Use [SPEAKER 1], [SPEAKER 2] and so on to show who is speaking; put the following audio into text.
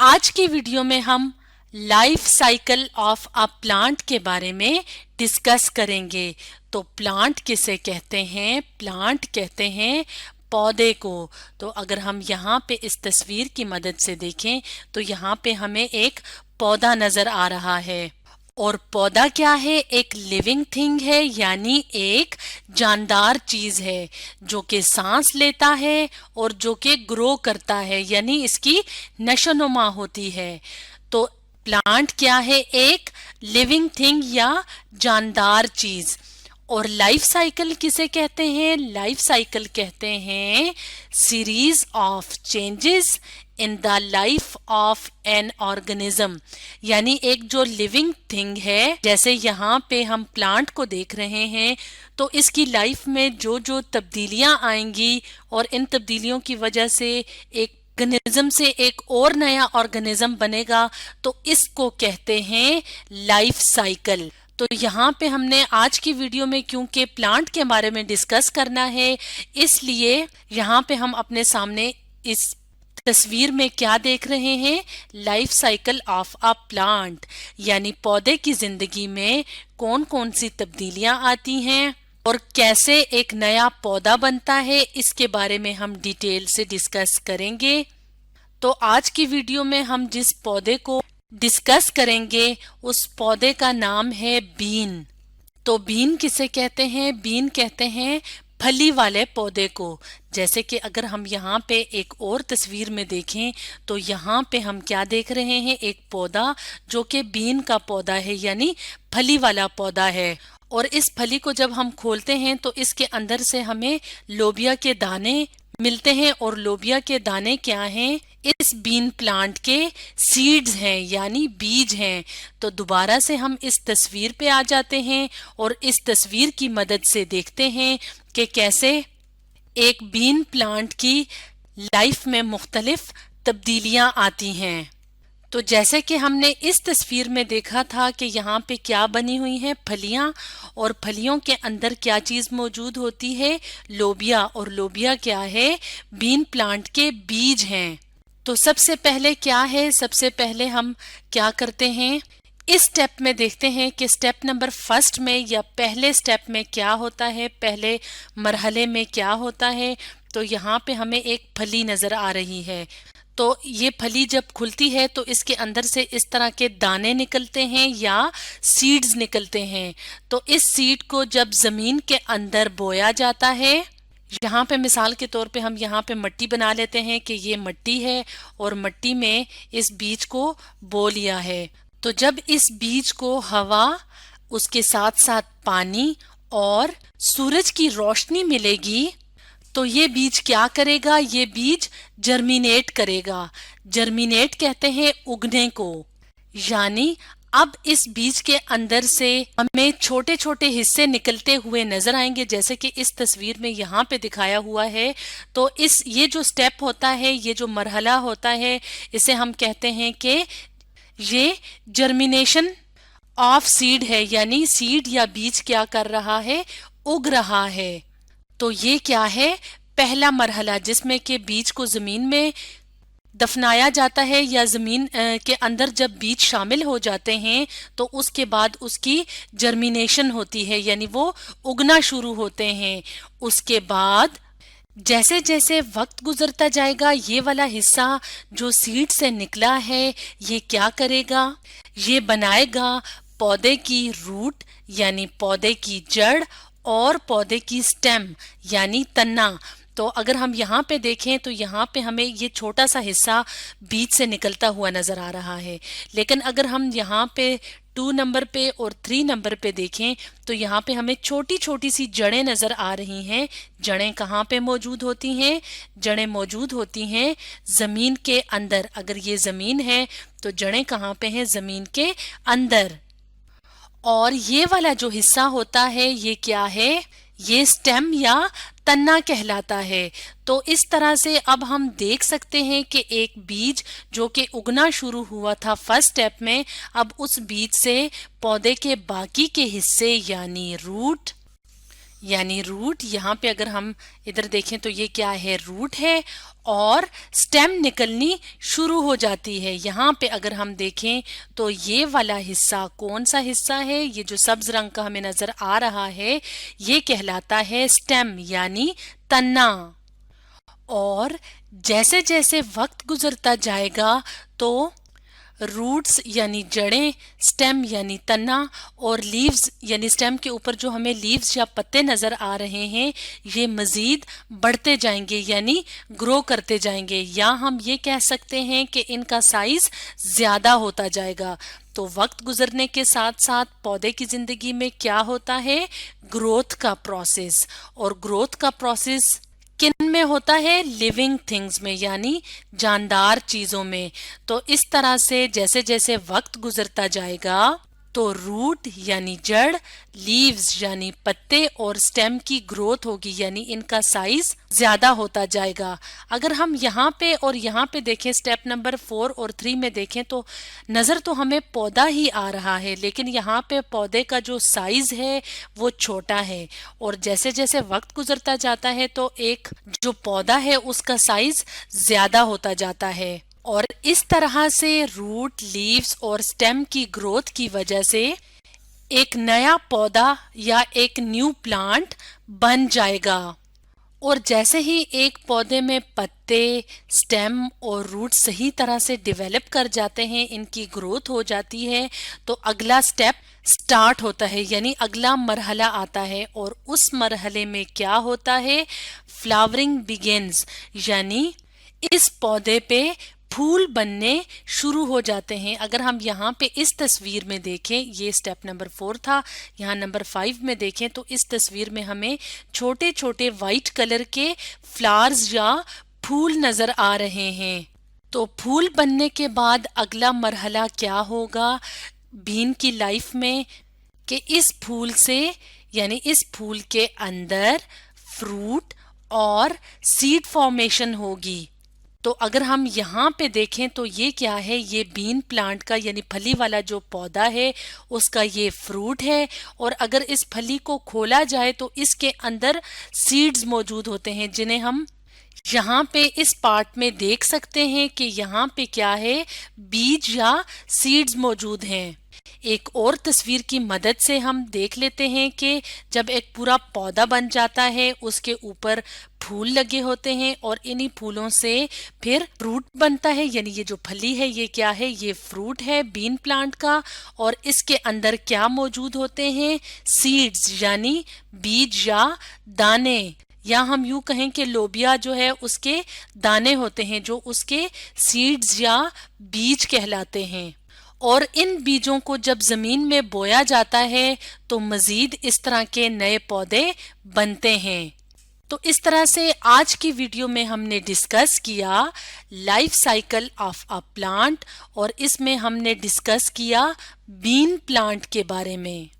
[SPEAKER 1] आज की वीडियो में हम life cycle of a plant के बारे में डिस्कस करेंगे। तो प्लांट किसे कहते हैं? प्लांट कहते हैं पौधे को। तो अगर हम यहाँ पे इस तस्वीर की मदद से देखें तो यहाँ पे हमें एक पौधा नजर आ रहा है। और पौधा क्या है? एक लिविंग थिंग है, यानी एक जानदार चीज है जो कि सांस लेता है और जो कि ग्रो करता है, यानी इसकी नशोनुमा होती है। तो प्लांट क्या है? एक लिविंग थिंग या जानदार चीज। और लाइफ साइकिल किसे कहते हैं? लाइफ साइकिल कहते हैं series of changes in the life of an organism, यानी एक जो लिविंग थिंग है, जैसे यहाँ पे हम प्लांट को देख रहे हैं, तो इसकी लाइफ में जो जो तब्दीलियां आएंगी और इन तब्दीलियों की वजह से एक ऑर्गेनिज्म से एक और नया ऑर्गेनिज्म बनेगा, तो इसको कहते हैं लाइफ साइकिल। तो यहाँ पे हमने आज की वीडियो में क्योंकि प्लांट के बारे में डिस्कस करना है, इसलिए यहाँ पे हम अपने सामने इस तस्वीर में क्या देख रहे हैं? Life cycle of a plant, यानी पौधे की जिंदगी में कौन कौन सी तब्दीलियां आती हैं और कैसे एक नया पौधा बनता है, इसके बारे में हम डिटेल से डिस्कस करेंगे। तो आज की वीडियो में हम जिस पौधे को डिस्कस करेंगे उस पौधे का नाम है बीन। तो बीन किसे कहते हैं? बीन कहते हैं फली वाले पौधे को। जैसे कि अगर हम यहाँ पे एक और तस्वीर में देखें तो यहाँ पे हम क्या देख रहे हैं? एक पौधा जो कि बीन का पौधा है, यानी फली वाला पौधा है। और इस फली को जब हम खोलते हैं तो इसके अंदर से हमें लोबिया के दाने मिलते हैं। और लोबिया के दाने क्या हैं? इस बीन प्लांट के सीड्स हैं, यानी बीज हैं। तो दोबारा से हम इस तस्वीर पे आ जाते हैं और इस तस्वीर की मदद से देखते हैं कि कैसे एक बीन प्लांट की लाइफ में मुख्तलिफ तब्दीलियां आती हैं। तो जैसे कि हमने इस तस्वीर में देखा था कि यहाँ पे क्या बनी हुई है? फलियां। और फलियों के अंदर क्या चीज मौजूद होती है? लोबिया। और लोबिया क्या है? बीन प्लांट के बीज हैं। तो सबसे पहले क्या है? सबसे पहले हम क्या करते हैं? इस स्टेप में देखते हैं कि स्टेप नंबर फर्स्ट में या पहले स्टेप में क्या होता है, पहले मरहले में क्या होता है। तो यहाँ पे हमें एक फली नजर आ रही है। तो ये फली जब खुलती है तो इसके अंदर से इस तरह के दाने निकलते हैं या सीड्स निकलते हैं। तो इस सीड को जब जमीन के अंदर बोया जाता है, यहाँ पे मिसाल के तौर पे हम यहाँ पे मिट्टी बना लेते हैं कि ये मिट्टी है और मिट्टी में इस बीज को बो लिया है। तो जब इस बीज को हवा, उसके साथ साथ पानी और सूरज की रोशनी मिलेगी तो ये बीज क्या करेगा? ये बीज जर्मिनेट करेगा। जर्मिनेट कहते हैं उगने को, यानी अब इस बीज के अंदर से हमें छोटे छोटे हिस्से निकलते हुए नजर आएंगे, जैसे कि इस तस्वीर में यहाँ पे दिखाया हुआ है। तो ये जो स्टेप होता है, ये जो मरहला होता है, इसे हम कहते हैं कि ये जर्मिनेशन ऑफ सीड है, यानी सीड या बीज क्या कर रहा है? उग रहा है। तो ये क्या है? पहला मरहला, जिसमें कि बीज को जमीन में दफनाया जाता है या जमीन के अंदर जब बीज शामिल हो जाते हैं तो उसके बाद उसकी जर्मिनेशन होती है, यानी वो उगना शुरू होते हैं। उसके बाद जैसे जैसे वक्त गुजरता जाएगा, ये वाला हिस्सा जो सीड से निकला है ये क्या करेगा? ये बनाएगा पौधे की रूट, यानी पौधे की जड़, और पौधे की स्टेम, यानी तना। तो अगर हम यहाँ पे देखें तो यहाँ पे हमें ये छोटा सा हिस्सा बीज से निकलता हुआ नजर आ रहा है। लेकिन अगर हम यहाँ पे 2 नंबर पे और 3 नंबर पे देखें तो यहाँ पे हमें छोटी छोटी सी जड़ें नजर आ रही हैं। जड़ें कहाँ पे मौजूद होती हैं? जड़ें मौजूद होती हैं जमीन के अंदर। अगर ये जमीन है तो जड़ें कहाँ पे हैं? जमीन के अंदर। और ये वाला जो हिस्सा होता है ये क्या है? ये स्टेम या तना कहलाता है। तो इस तरह से अब हम देख सकते हैं कि एक बीज जो कि उगना शुरू हुआ था फर्स्ट स्टेप में, अब उस बीज से पौधे के बाकी के हिस्से यानी रूट, यानी रूट। यहाँ पे अगर हम इधर देखें तो ये क्या है, रूट है और स्टेम निकलनी शुरू हो जाती है। यहाँ पे अगर हम देखें तो ये वाला हिस्सा कौन सा हिस्सा है, ये जो सब्ज रंग का हमें नजर आ रहा है ये कहलाता है स्टेम यानी तना। और जैसे जैसे वक्त गुजरता जाएगा तो रूट्स यानी जड़ें, स्टेम यानी तना और लीव्स यानी स्टेम के ऊपर जो हमें लीव्स या पत्ते नजर आ रहे हैं ये मजीद बढ़ते जाएंगे यानी ग्रो करते जाएंगे, या हम ये कह सकते हैं कि इनका साइज ज्यादा होता जाएगा। तो वक्त गुजरने के साथ साथ पौधे की जिंदगी में क्या होता है, ग्रोथ का प्रोसेस। और ग्रोथ का प्रोसेस किन में होता है, लिविंग थिंग्स में यानी जानदार चीजों में। तो इस तरह से जैसे जैसे वक्त गुजरता जाएगा तो रूट यानी जड़, लीव्स यानी पत्ते और स्टेम की ग्रोथ होगी यानी इनका साइज ज्यादा होता जाएगा। अगर हम यहाँ पे और यहाँ पे देखें, स्टेप नंबर 4 और 3 में देखें तो नजर तो हमें पौधा ही आ रहा है, लेकिन यहाँ पे पौधे का जो साइज है वो छोटा है। और जैसे जैसे वक्त गुजरता जाता है तो एक जो पौधा है उसका साइज ज्यादा होता जाता है। और इस तरह से रूट, लीव्स और स्टेम की ग्रोथ की वजह से एक नया पौधा या एक न्यू प्लांट बन जाएगा। और जैसे ही एक पौधे में पत्ते, स्टेम और रूट सही तरह से डेवलप कर जाते हैं, इनकी ग्रोथ हो जाती है, तो अगला स्टेप स्टार्ट होता है यानी अगला मरहला आता है। और उस मरहले में क्या होता है, फ्लावरिंग बिगिंस यानी इस पौधे पे फूल बनने शुरू हो जाते हैं। अगर हम यहाँ पे इस तस्वीर में देखें, ये स्टेप नंबर 4 था, यहाँ नंबर 5 में देखें तो इस तस्वीर में हमें छोटे छोटे वाइट कलर के फ्लावर्स या फूल नजर आ रहे हैं। तो फूल बनने के बाद अगला मरहला क्या होगा बीन की लाइफ में, कि इस फूल से यानी इस फूल के अंदर फ्रूट और सीड फॉर्मेशन होगी। तो अगर हम यहाँ पे देखें तो ये क्या है, ये बीन प्लांट का यानी फली वाला जो पौधा है उसका ये फ्रूट है। और अगर इस फली को खोला जाए तो इसके अंदर सीड्स मौजूद होते हैं, जिन्हें हम यहाँ पे इस पार्ट में देख सकते हैं कि यहाँ पे क्या है, बीज या सीड्स मौजूद हैं। एक और तस्वीर की मदद से हम देख लेते हैं कि जब एक पूरा पौधा बन जाता है उसके ऊपर फूल लगे होते हैं और इन्हीं फूलों से फिर फ्रूट बनता है, यानी ये जो फली है ये क्या है, ये फ्रूट है बीन प्लांट का। और इसके अंदर क्या मौजूद होते हैं, सीड्स यानी बीज या दाने, या हम यूं कहें कि लोबिया जो है उसके दाने होते हैं जो उसके सीड्स या बीज कहलाते हैं। और इन बीजों को जब जमीन में बोया जाता है तो मजीद इस तरह के नए पौधे बनते हैं। तो इस तरह से आज की वीडियो में हमने डिस्कस किया life cycle of a plant, और इसमें हमने डिस्कस किया बीन प्लांट के बारे में।